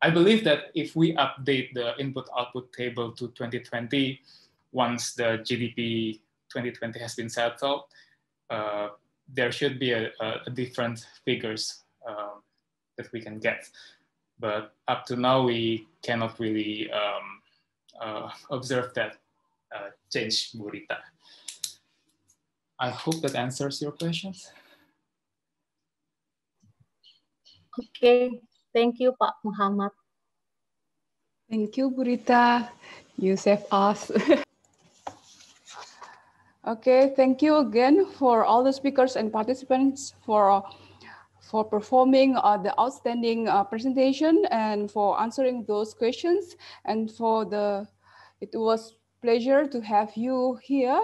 I believe that if we update the input-output table to 2020, once the GDP 2020 has been settled, there should be a different figures that we can get. But up to now, we cannot really observe that change, Burita. I hope that answers your questions. Okay, thank you, Pak Muhammad. Thank you, Burita. You saved us. Okay, thank you again for all the speakers and participants for performing the outstanding presentation and for answering those questions. And it was pleasure to have you here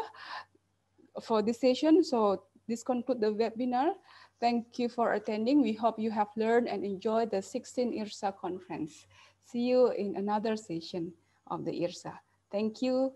for this session. So this concludes the webinar. Thank you for attending. We hope you have learned and enjoyed the 16th IRSA conference. See you in another session of the IRSA. Thank you.